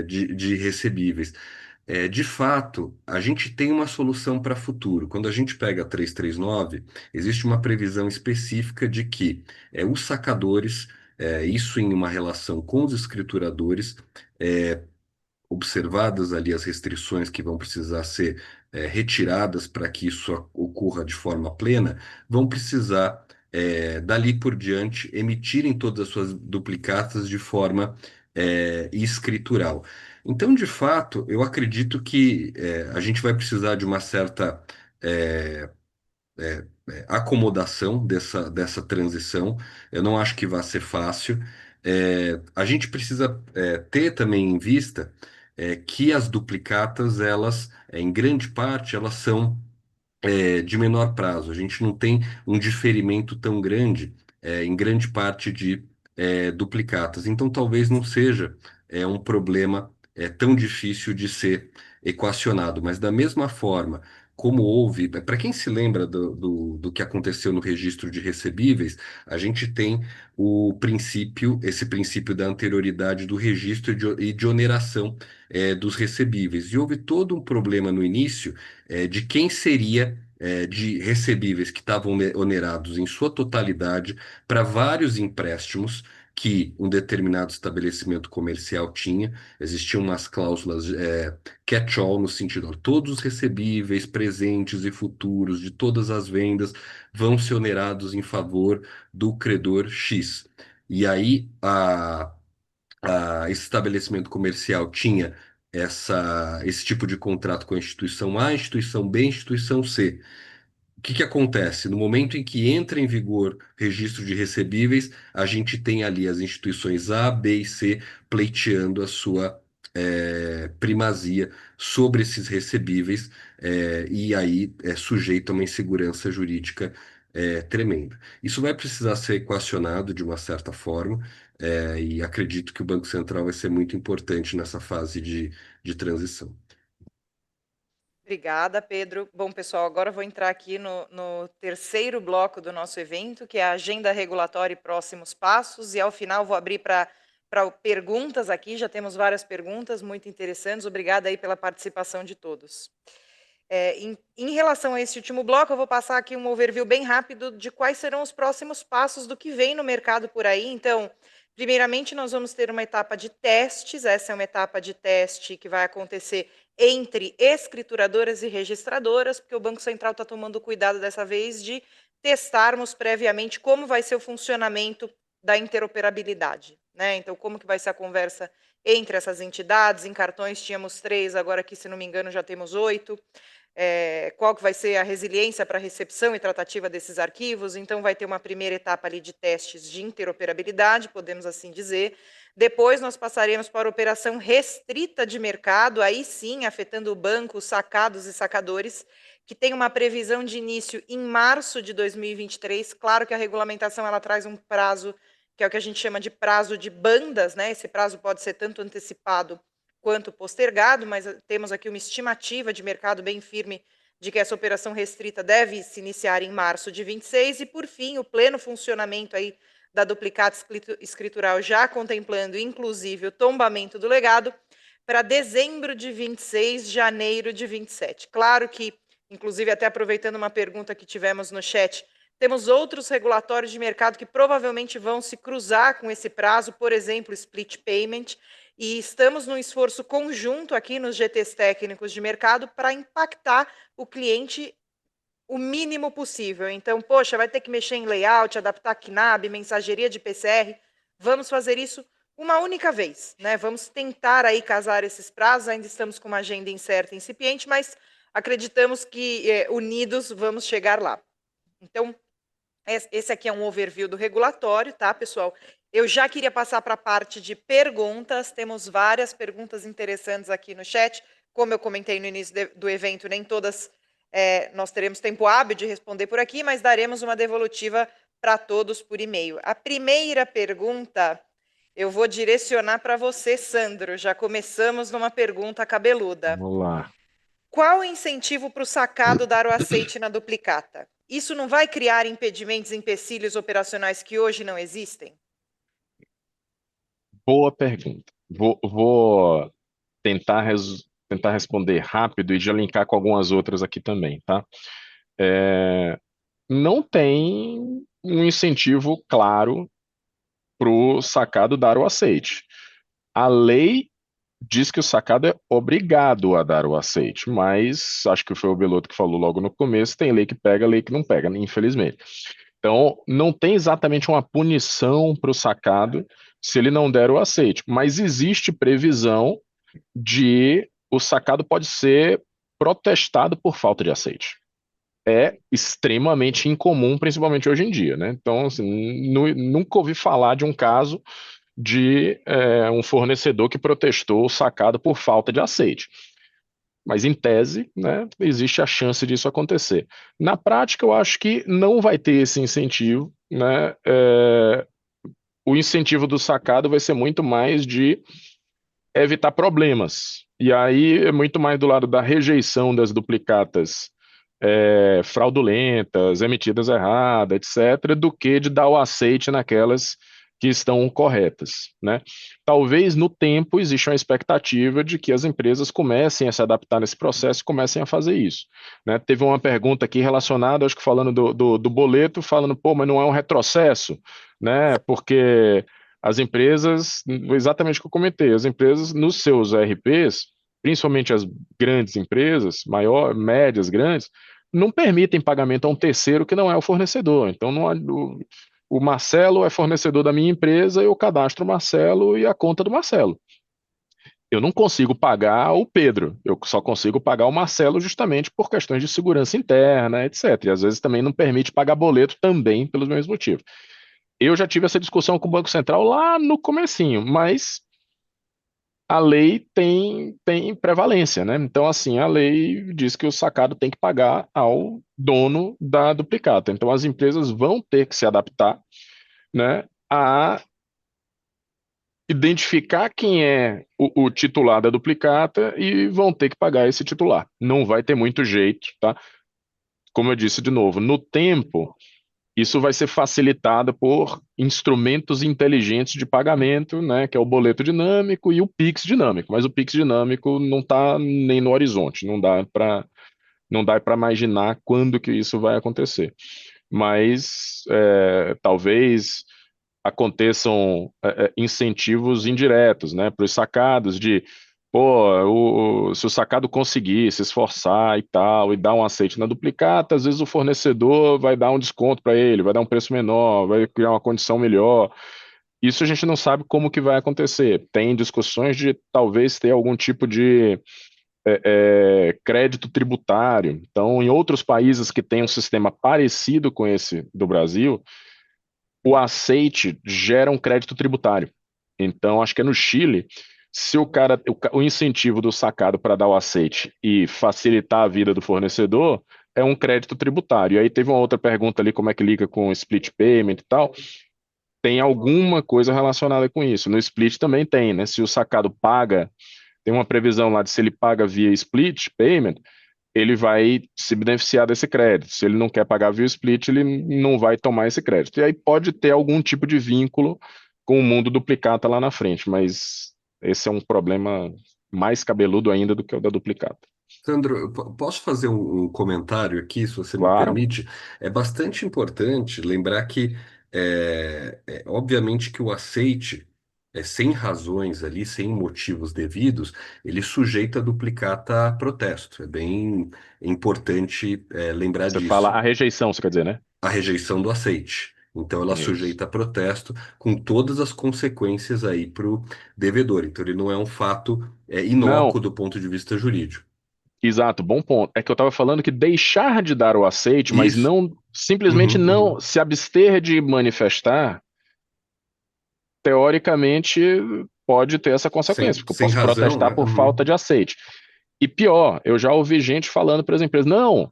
Speaker 4: de recebíveis. De fato, a gente tem uma solução para futuro. Quando a gente pega a 339, existe uma previsão específica de que os sacadores, isso em uma relação com os escrituradores, observadas ali as restrições que vão precisar ser retiradas para que isso ocorra de forma plena, vão precisar, dali por diante, emitirem todas as suas duplicatas de forma escritural. Então, de fato, eu acredito que a gente vai precisar de uma certa eh, acomodação dessa transição. Eu não acho que vai ser fácil. A gente precisa ter também em vista que as duplicatas, elas, em grande parte, elas são de menor prazo. A gente não tem um diferimento tão grande em grande parte de duplicatas. Então, talvez não seja um problema tão difícil de ser equacionado. Mas, da mesma forma como houve, para quem se lembra do que aconteceu no registro de recebíveis, a gente tem esse princípio da anterioridade do registro e de oneração dos recebíveis. E houve todo um problema no início de quem seria de recebíveis que estavam onerados em sua totalidade para vários empréstimos que um determinado estabelecimento comercial tinha. Existiam umas cláusulas catch-all no sentido, ó, todos os recebíveis, presentes e futuros de todas as vendas vão ser onerados em favor do credor X. E aí esse estabelecimento comercial tinha esse tipo de contrato com a instituição A, instituição B, instituição C. que acontece? No momento em que entra em vigor registro de recebíveis, a gente tem ali as instituições A, B e C pleiteando a sua primazia sobre esses recebíveis, e aí é sujeito a uma insegurança jurídica tremenda. Isso vai precisar ser equacionado de uma certa forma, e acredito que o Banco Central vai ser muito importante nessa fase de transição.
Speaker 1: Obrigada, Pedro. Bom, pessoal, agora eu vou entrar aqui no terceiro bloco do nosso evento, que é a agenda regulatória e próximos passos, e ao final vou abrir para perguntas aqui, já temos várias perguntas muito interessantes, obrigada aí pela participação de todos. Em relação a esse último bloco, eu vou passar aqui um overview bem rápido de quais serão os próximos passos do que vem no mercado por aí. Então, primeiramente, nós vamos ter uma etapa de testes, essa é uma etapa de teste que vai acontecer entre escrituradoras e registradoras, porque o Banco Central está tomando cuidado dessa vez de testarmos previamente como vai ser o funcionamento da interoperabilidade, né? Então, como que vai ser a conversa entre essas entidades? Em cartões tínhamos 3, agora aqui, se não me engano, já temos 8. Qual que vai ser a resiliência para a recepção e tratativa desses arquivos? Então, vai ter uma primeira etapa ali de testes de interoperabilidade, podemos assim dizer. Depois, nós passaremos para a operação restrita de mercado, aí sim, afetando o banco, os sacados e sacadores, que tem uma previsão de início em março de 2023. Claro que a regulamentação ela traz um prazo, que é o que a gente chama de prazo de bandas, né? Esse prazo pode ser tanto antecipado quanto postergado, mas temos aqui uma estimativa de mercado bem firme de que essa operação restrita deve se iniciar em março de 26, e, por fim, o pleno funcionamento aí da duplicata escritural, já contemplando, inclusive, o tombamento do legado, para dezembro de 26, janeiro de 27. Claro que, inclusive, até aproveitando uma pergunta que tivemos no chat, temos outros regulatórios de mercado que provavelmente vão se cruzar com esse prazo, por exemplo, split payment, e estamos num esforço conjunto aqui nos GTs técnicos de mercado para impactar o cliente o mínimo possível. Então, poxa, vai ter que mexer em layout, adaptar KNAB, mensageria de PCR. Vamos fazer isso uma única vez, né? Vamos tentar aí casar esses prazos. Ainda estamos com uma agenda incerta e incipiente, mas acreditamos que unidos vamos chegar lá. Então, esse aqui é um overview do regulatório, tá, pessoal? Eu já queria passar para a parte de perguntas. Temos várias perguntas interessantes aqui no chat. Como eu comentei no início do evento, nem todas nós teremos tempo hábil de responder por aqui, mas daremos uma devolutiva para todos por e-mail. A primeira pergunta eu vou direcionar para você, Sandro. Já começamos numa pergunta cabeluda.
Speaker 3: Vamos lá.
Speaker 1: Qual o incentivo para o sacado dar o aceite na duplicata? Isso não vai criar impedimentos, empecilhos operacionais que hoje não existem?
Speaker 3: Boa pergunta. Vou tentar responder rápido e já linkar com algumas outras aqui também, tá? Não tem um incentivo claro para o sacado dar o aceite. A lei diz que o sacado é obrigado a dar o aceite, mas acho que foi o Belotto que falou logo no começo, tem lei que pega, lei que não pega, infelizmente. Então, não tem exatamente uma punição para o sacado se ele não der o aceite, mas existe previsão de o sacado pode ser protestado por falta de aceite. É extremamente incomum, principalmente hoje em dia, né? Então, assim, nunca ouvi falar de um caso de um fornecedor que protestou o sacado por falta de aceite. Mas, em tese, né, existe a chance disso acontecer. Na prática, eu acho que não vai ter esse incentivo, né? O incentivo do sacado vai ser muito mais de evitar problemas. E aí é muito mais do lado da rejeição das duplicatas fraudulentas, emitidas erradas, etc., do que de dar o aceite naquelas que estão corretas, né? Talvez no tempo exista uma expectativa de que as empresas comecem a se adaptar nesse processo e comecem a fazer isso, né? Teve uma pergunta aqui relacionada, acho que falando do boleto, falando, pô, mas não é um retrocesso, né? Porque as empresas, exatamente o que eu comentei, as empresas nos seus ERPs, principalmente as grandes empresas, médias, grandes, não permitem pagamento a um terceiro que não é o fornecedor. Então, o Marcelo é fornecedor da minha empresa, eu cadastro o Marcelo e a conta do Marcelo. eu não consigo pagar o Pedro, eu só consigo pagar o Marcelo justamente por questões de segurança interna, etc. E às vezes também não permite pagar boleto também pelos mesmos motivos. Eu já tive essa discussão com o Banco Central lá no comecinho, mas a lei tem prevalência, né? Então, assim, a lei diz que o sacado tem que pagar ao dono da duplicata. Então, as empresas vão ter que se adaptar, né, a identificar quem é o titular da duplicata e vão ter que pagar esse titular. Não vai ter muito jeito, tá? Como eu disse de novo, no tempo, isso vai ser facilitado por instrumentos inteligentes de pagamento, né, que é o boleto dinâmico e o Pix dinâmico. Mas o Pix dinâmico não está nem no horizonte, não dá para imaginar quando que isso vai acontecer. Mas talvez aconteçam incentivos indiretos, né, para os sacados de, pô, se o sacado conseguir se esforçar e tal, e dar um aceite na duplicata, às vezes o fornecedor vai dar um desconto para ele, vai dar um preço menor, vai criar uma condição melhor. Isso a gente não sabe como que vai acontecer. Tem discussões de talvez ter algum tipo de crédito tributário. Então, em outros países que têm um sistema parecido com esse do Brasil, o aceite gera um crédito tributário. Então, acho que é no Chile, se o incentivo do sacado para dar o aceite e facilitar a vida do fornecedor é um crédito tributário. E aí teve uma outra pergunta ali, como é que liga com split payment e tal. Tem alguma coisa relacionada com isso. No split também tem, né? Se o sacado paga, tem uma previsão lá de se ele paga via split payment, ele vai se beneficiar desse crédito. Se ele não quer pagar via split, ele não vai tomar esse crédito. E aí pode ter algum tipo de vínculo com o mundo duplicata lá na frente, mas esse é um problema mais cabeludo ainda do que o da duplicata.
Speaker 4: Sandro, eu posso fazer um comentário aqui, se você me
Speaker 3: Claro,
Speaker 4: permite? É bastante importante lembrar que, obviamente, que o aceite, sem razões ali, sem motivos devidos, ele sujeita a duplicata a protesto. É bem importante, lembrar
Speaker 3: você fala
Speaker 4: disso.
Speaker 3: a rejeição, você quer dizer, né?
Speaker 4: A rejeição do aceite. Então, ela
Speaker 3: Isso.
Speaker 4: sujeita a protesto com todas as consequências aí para o devedor. Então, ele não é um fato,
Speaker 3: Não,
Speaker 4: inócuo do ponto de vista jurídico.
Speaker 3: exato, bom ponto. É que eu estava falando que deixar de dar o aceite, mas
Speaker 4: Isso.
Speaker 3: não simplesmente
Speaker 4: Uhum,
Speaker 3: não
Speaker 4: uhum.
Speaker 3: se abster de manifestar, teoricamente pode ter essa consequência, porque eu
Speaker 4: Sem
Speaker 3: posso
Speaker 4: razão,
Speaker 3: protestar
Speaker 4: né?
Speaker 3: por falta
Speaker 4: Uhum.
Speaker 3: de aceite. E pior, eu já ouvi gente falando para as empresas, não,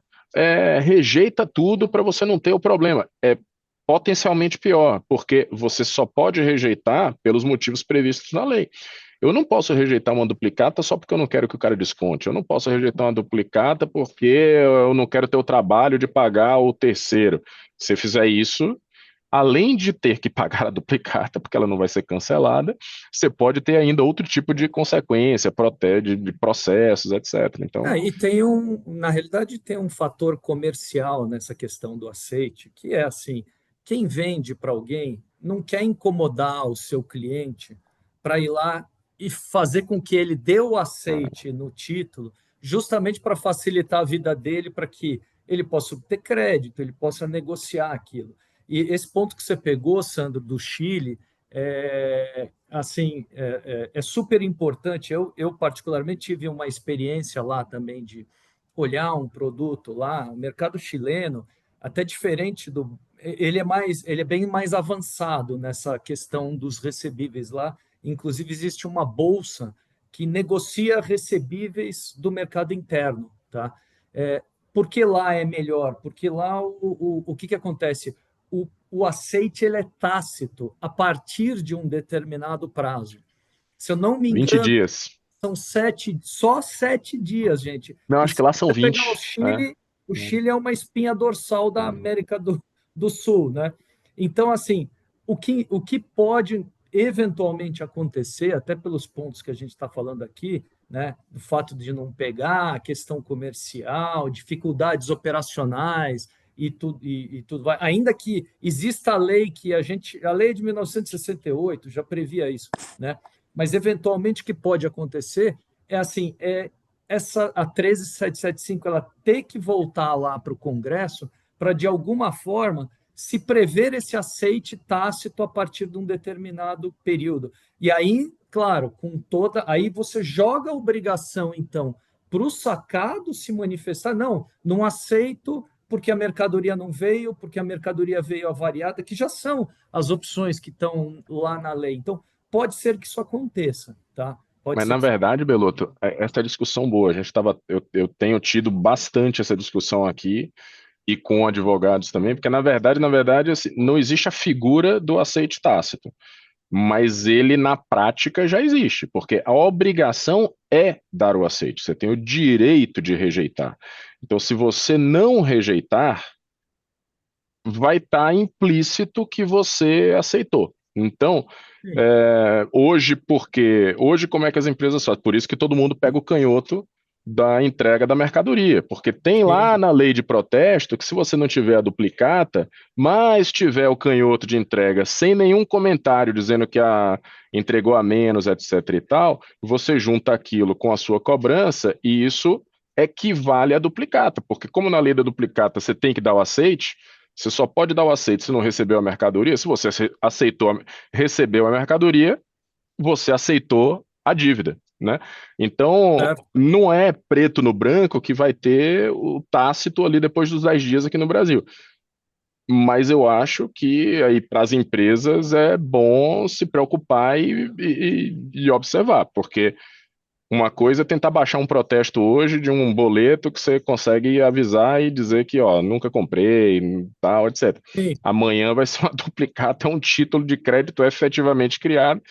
Speaker 3: rejeita tudo para você não ter o problema. É potencialmente pior, porque você só pode rejeitar pelos motivos previstos na lei. Eu não posso rejeitar uma duplicata só porque eu não quero que o cara desconte. Eu não posso rejeitar uma duplicata porque eu não quero ter o trabalho de pagar o terceiro. Se fizer isso, além de ter que pagar a duplicata, porque ela não vai ser cancelada, você pode ter ainda outro tipo de consequência, de processos, etc. Então,
Speaker 2: E na realidade, tem um fator comercial nessa questão do aceite, que é assim, quem vende para alguém não quer incomodar o seu cliente para ir lá e fazer com que ele dê o aceite no título, justamente para facilitar a vida dele, para que ele possa obter crédito, ele possa negociar aquilo. E esse ponto que você pegou, Sandro, do Chile, é super importante. Eu particularmente tive uma experiência lá também de olhar um produto lá, o mercado chileno, até diferente do, ele é bem mais avançado nessa questão dos recebíveis lá. Inclusive existe uma bolsa que negocia recebíveis do mercado interno, tá? É, por que lá é melhor? Porque lá o que acontece? O aceite ele é tácito a partir de um determinado prazo. Se eu não me
Speaker 3: 20
Speaker 2: engano,
Speaker 3: dias.
Speaker 2: são só 7 dias, gente.
Speaker 3: Não,
Speaker 2: E
Speaker 3: acho que
Speaker 2: se
Speaker 3: lá são
Speaker 2: você pegar
Speaker 3: 20. É.
Speaker 2: O Chile é uma espinha dorsal da América do Sul, né? Então, assim, o que pode eventualmente acontecer, até pelos pontos que a gente está falando aqui, né? Do fato de não pegar, a questão comercial, dificuldades operacionais e tudo vai. Ainda que exista a lei a lei de 1968 já previa isso, né? Mas eventualmente o que pode acontecer é assim, a 13775 ela ter que voltar lá para o Congresso para de alguma forma se prever esse aceite tácito a partir de um determinado período. E aí, claro, com toda. Aí você joga a obrigação, então, para o sacado se manifestar. Não, não aceito porque a mercadoria não veio, porque a mercadoria veio avariada, que já são as opções que estão lá na lei. Então, pode ser que isso aconteça, tá? Pode
Speaker 3: Mas,
Speaker 2: ser
Speaker 3: na
Speaker 2: que isso
Speaker 3: verdade, Beloto, essa discussão boa, eu tenho tido bastante essa discussão aqui, e com advogados também, porque na verdade, assim, não existe a figura do aceite tácito, mas ele na prática já existe, porque a obrigação é dar o aceite, você tem o direito de rejeitar. Então, se você não rejeitar, vai estar implícito que você aceitou. Então, hoje como é que as empresas fazem? Por isso que todo mundo pega o canhoto da entrega da mercadoria, porque tem
Speaker 2: sim,
Speaker 3: lá na lei de protesto que se você não tiver a duplicata, mas tiver o canhoto de entrega sem nenhum comentário dizendo que entregou a menos, etc e tal, você junta aquilo com a sua cobrança e isso equivale à duplicata, porque como na lei da duplicata você tem que dar o aceite, você só pode dar o aceite se não recebeu a mercadoria. Se você recebeu a mercadoria, você aceitou a dívida, né? Então,
Speaker 2: certo?
Speaker 3: não é preto no branco que vai ter o tácito ali depois dos 10 dias aqui no Brasil. Mas eu acho que aí para as empresas é bom se preocupar e observar, porque uma coisa é tentar baixar um protesto hoje de um boleto que você consegue avisar e dizer que, ó, nunca comprei, tal, etc.
Speaker 2: Sim.
Speaker 3: Amanhã vai ser uma duplicata, um título de crédito efetivamente criado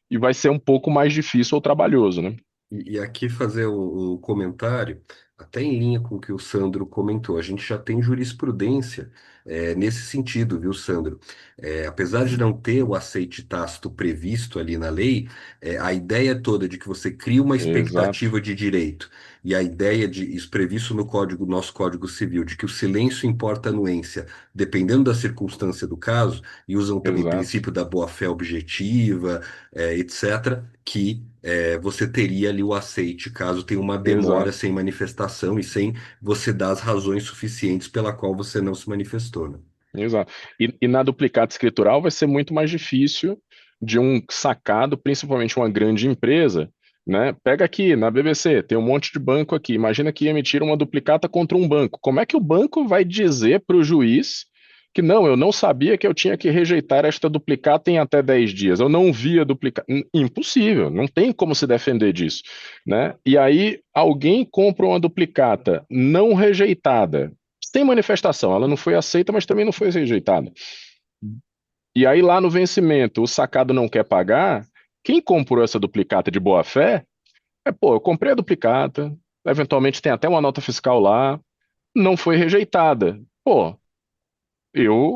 Speaker 3: e vai ser um pouco mais difícil ou trabalhoso, né?
Speaker 4: E aqui fazer um comentário, até em linha com o que o Sandro comentou. A gente já tem jurisprudência nesse sentido, viu, Sandro? Apesar de não ter o aceite tácito previsto ali na lei, a ideia toda de que você cria uma
Speaker 3: Exato,
Speaker 4: expectativa de direito e a ideia de isso previsto no código, nosso Código Civil, de que o silêncio importa a anuência, dependendo da circunstância do caso, e usam também o
Speaker 3: exato,
Speaker 4: princípio da boa-fé objetiva, etc., que você teria ali o aceite caso tenha uma demora
Speaker 3: exato.
Speaker 4: sem manifestação e sem você dar as razões suficientes pela qual você não se manifestou, né?
Speaker 3: Exato. E na duplicata escritural vai ser muito mais difícil de um sacado, principalmente uma grande empresa, né? Pega aqui na BBC, tem um monte de banco aqui. Imagina que emitir uma duplicata contra um banco. Como é que o banco vai dizer para o juiz que não, eu não sabia que eu tinha que rejeitar esta duplicata em até 10 dias. Eu não via duplicata. Impossível, não tem como se defender disso, né? E aí alguém compra uma duplicata não rejeitada sem manifestação, ela não foi aceita, mas também não foi rejeitada. E aí, lá no vencimento, o sacado não quer pagar, quem comprou essa duplicata de boa fé, pô, eu comprei a duplicata, eventualmente tem até uma nota fiscal lá, não foi rejeitada. Pô,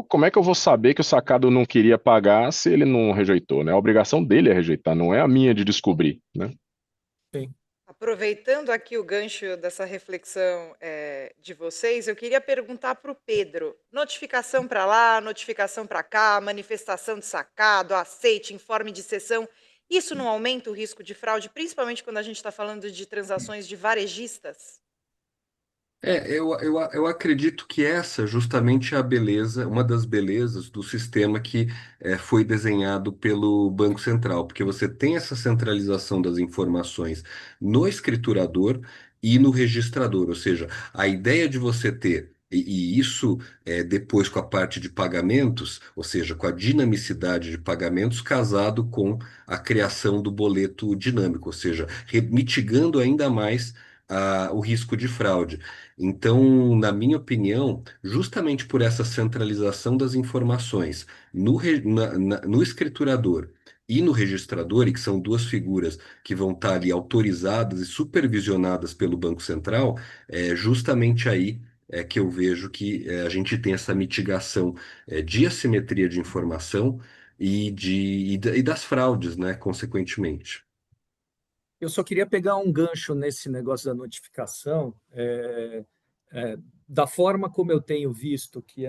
Speaker 3: como é que eu vou saber que o sacado não queria pagar se ele não rejeitou, né? A obrigação dele é rejeitar, não é a minha de descobrir, né?
Speaker 2: Sim.
Speaker 1: Aproveitando aqui o gancho dessa reflexão de vocês, eu queria perguntar para o Pedro: notificação para lá, notificação para cá, manifestação de sacado, aceite, informe de cessão, isso não aumenta o risco de fraude, principalmente quando a gente está falando de transações de varejistas?
Speaker 4: Eu acredito que essa justamente é a beleza, uma das belezas do sistema que foi desenhado pelo Banco Central, porque você tem essa centralização das informações no escriturador e no registrador, ou seja, a ideia de você ter, e isso depois com a parte de pagamentos, ou seja, com a dinamicidade de pagamentos casado com a criação do boleto dinâmico, ou seja, mitigando ainda mais o risco de fraude. Então, na minha opinião, justamente por essa centralização das informações no escriturador e no registrador, e que são duas figuras que vão estar ali autorizadas e supervisionadas pelo Banco Central, é justamente aí que eu vejo que a gente tem essa mitigação de assimetria de informação e das fraudes, né, consequentemente.
Speaker 2: Eu só queria pegar um gancho nesse negócio da notificação, da forma como eu tenho visto que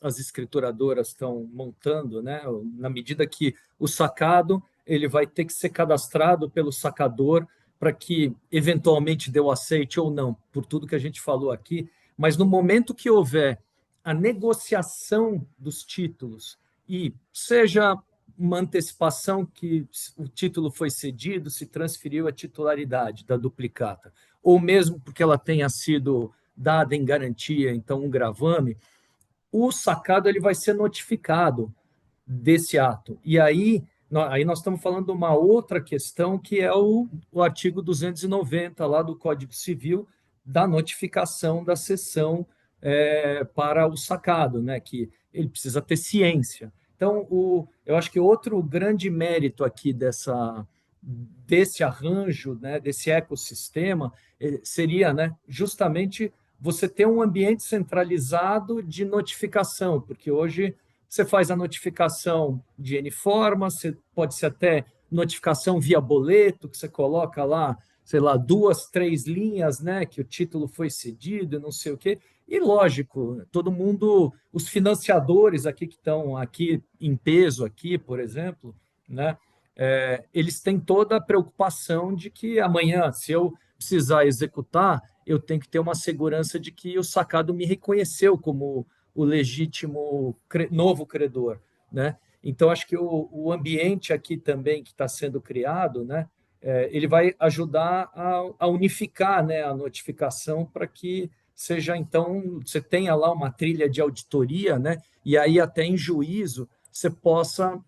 Speaker 2: as escrituradoras estão montando, né? Na medida que o sacado ele vai ter que ser cadastrado pelo sacador para que eventualmente dê o aceite ou não, por tudo que a gente falou aqui, mas no momento que houver a negociação dos títulos e seja uma antecipação que o título foi cedido, se transferiu a titularidade da duplicata, ou mesmo porque ela tenha sido dada em garantia, então um gravame, o sacado ele vai ser notificado desse ato. E aí nós estamos falando de uma outra questão, que é o artigo 290 lá do Código Civil, da notificação da cessão para o sacado, né? Que ele precisa ter ciência. Então, eu acho que outro grande mérito aqui desse arranjo, né, desse ecossistema, seria, né, justamente você ter um ambiente centralizado de notificação, porque hoje você faz a notificação de N forma, pode ser até notificação via boleto, que você coloca lá, sei lá, 2, 3 linhas, né, que o título foi cedido, não sei o quê. E, lógico, todo mundo, os financiadores aqui que estão aqui em peso, aqui, por exemplo, né, eles têm toda a preocupação de que amanhã, se eu precisar executar, eu tenho que ter uma segurança de que o sacado me reconheceu como o legítimo novo credor, né? Então, acho que o ambiente aqui também que está sendo criado, né, ele vai ajudar a unificar, né, a notificação para que seja, então, você tenha lá uma trilha de auditoria, né, e aí até em juízo você possa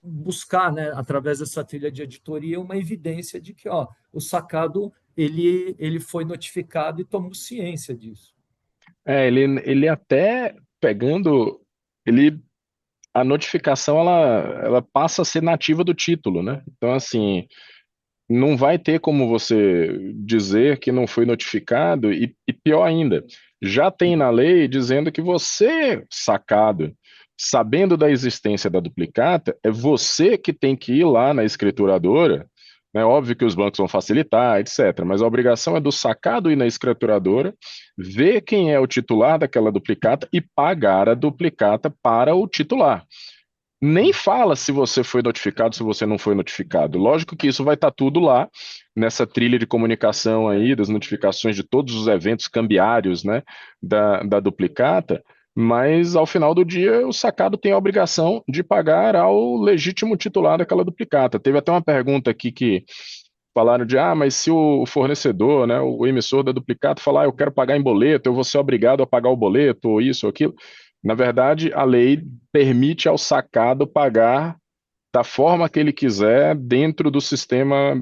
Speaker 2: buscar, né, através dessa trilha de auditoria, uma evidência de que o sacado ele foi notificado e tomou ciência disso.
Speaker 3: Ele até pegando, a notificação ela passa a ser nativa do título, né? Então, assim, não vai ter como você dizer que não foi notificado, e pior ainda, já tem na lei dizendo que você, sacado, sabendo da existência da duplicata, é você que tem que ir lá na escrituradora, né? Óbvio que os bancos vão facilitar, etc., mas a obrigação é do sacado ir na escrituradora, ver quem é o titular daquela duplicata e pagar a duplicata para o titular. Nem fala se você foi notificado, se você não foi notificado. Lógico que isso vai estar tudo lá, nessa trilha de comunicação aí, das notificações de todos os eventos cambiários, né, da duplicata, mas ao final do dia o sacado tem a obrigação de pagar ao legítimo titular daquela duplicata. Teve até uma pergunta aqui que falaram de, mas se o fornecedor, né, o emissor da duplicata falar, eu quero pagar em boleto, eu vou ser obrigado a pagar o boleto, ou isso, ou aquilo. Na verdade, a lei permite ao sacado pagar da forma que ele quiser dentro do sistema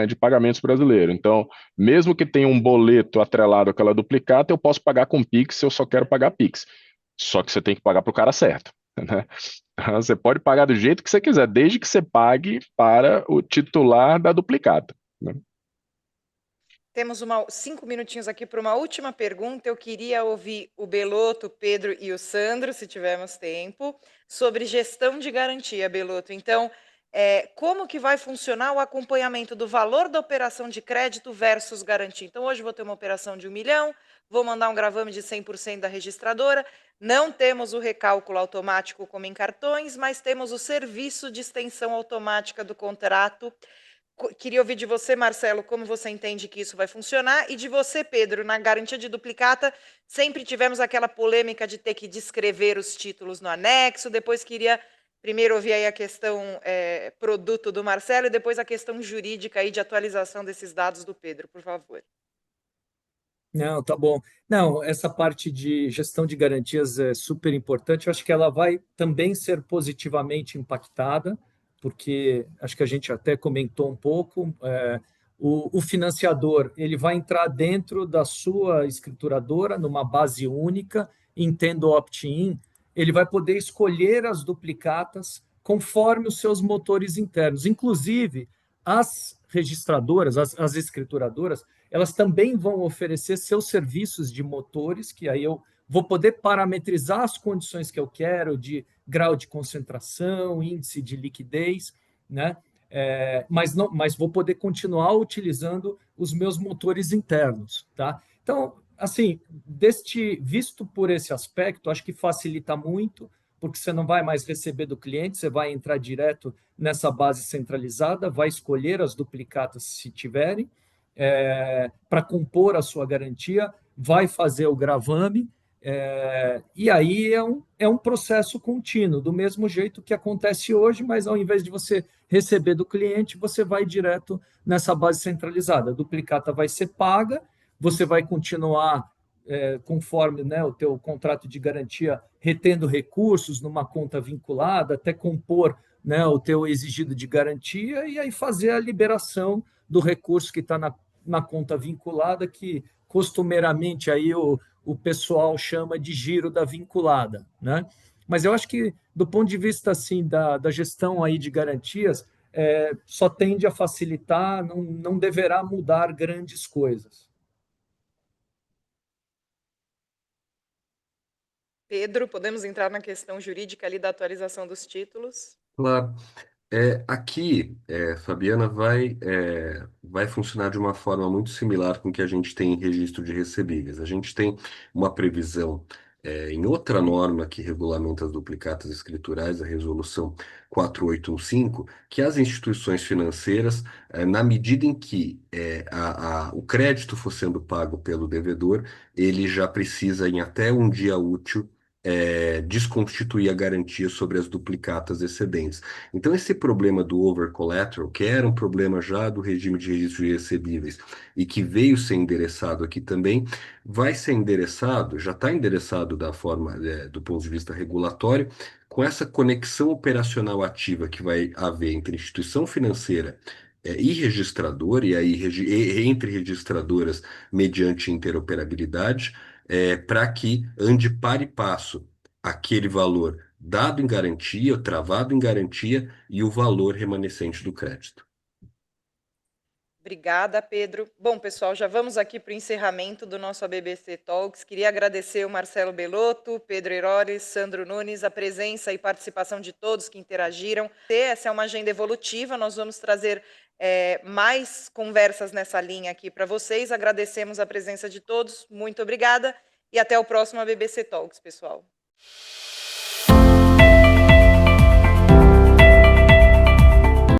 Speaker 3: de pagamentos brasileiro. Então, mesmo que tenha um boleto atrelado àquela duplicata, eu posso pagar com Pix se eu só quero pagar Pix. Só que você tem que pagar para o cara certo, né? Você pode pagar do jeito que você quiser, desde que você pague para o titular da duplicata, né?
Speaker 1: Temos 5 minutinhos aqui para uma última pergunta. Eu queria ouvir o Belotto, o Pedro e o Sandro, se tivermos tempo, sobre gestão de garantia, Belotto. Então, como que vai funcionar o acompanhamento do valor da operação de crédito versus garantia? Então, hoje vou ter uma operação de 1 milhão, vou mandar um gravame de 100% da registradora, não temos o recálculo automático como em cartões, mas temos o serviço de extensão automática do contrato. Queria ouvir de você, Marcelo, como você entende que isso vai funcionar, e de você, Pedro, na garantia de duplicata, sempre tivemos aquela polêmica de ter que descrever os títulos no anexo, depois queria primeiro ouvir aí a questão produto do Marcelo e depois a questão jurídica aí de atualização desses dados do Pedro, por favor.
Speaker 2: Não, tá bom. Não, essa parte de gestão de garantias é super importante. Eu acho que ela vai também ser positivamente impactada, porque acho que a gente até comentou um pouco, o financiador ele vai entrar dentro da sua escrituradora, numa base única, entendo opt-in, ele vai poder escolher as duplicatas conforme os seus motores internos. Inclusive, as registradoras, as escrituradoras, elas também vão oferecer seus serviços de motores, que aí eu vou poder parametrizar as condições que eu quero, de grau de concentração, índice de liquidez, né? Mas vou poder continuar utilizando os meus motores internos, tá? Então, assim, visto por esse aspecto, acho que facilita muito, porque você não vai mais receber do cliente, você vai entrar direto nessa base centralizada, vai escolher as duplicatas se tiverem, para compor a sua garantia, vai fazer o gravame, E aí é um processo contínuo, do mesmo jeito que acontece hoje, mas ao invés de você receber do cliente, você vai direto nessa base centralizada. A duplicata vai ser paga, você vai continuar, conforme, né, o teu contrato de garantia, retendo recursos numa conta vinculada, até compor, né, o teu exigido de garantia, e aí fazer a liberação do recurso que está na conta vinculada, que costumeiramente aí o pessoal chama de giro da vinculada, né? Mas eu acho que, do ponto de vista assim da gestão aí de garantias, só tende a facilitar, não deverá mudar grandes coisas.
Speaker 1: Pedro, podemos entrar na questão jurídica ali da atualização dos títulos?
Speaker 4: Claro. Aqui, Fabiana, vai funcionar de uma forma muito similar com o que a gente tem em registro de recebíveis. A gente tem uma previsão, em outra norma que regulamenta as duplicatas escriturais, a Resolução 4815, que as instituições financeiras, na medida em que o crédito for sendo pago pelo devedor, ele já precisa, em até um dia útil, desconstituir a garantia sobre as duplicatas excedentes. Então, esse problema do over collateral, que era um problema já do regime de registro de recebíveis e que veio ser endereçado aqui também, vai ser endereçado, já está endereçado da forma, do ponto de vista regulatório, com essa conexão operacional ativa que vai haver entre instituição financeira e registrador, e aí entre registradoras mediante interoperabilidade, para que ande par e passo aquele valor dado em garantia, travado em garantia e o valor remanescente do crédito.
Speaker 1: Obrigada, Pedro. Bom, pessoal, já vamos aqui para o encerramento do nosso ABBC Talks. Queria agradecer o Marcelo Belotto, Pedro Heroles, Sandro Nunes, a presença e participação de todos que interagiram. Essa é uma agenda evolutiva, nós vamos trazer mais conversas nessa linha aqui para vocês. Agradecemos a presença de todos, muito obrigada e até o próximo ABBC Talks, pessoal.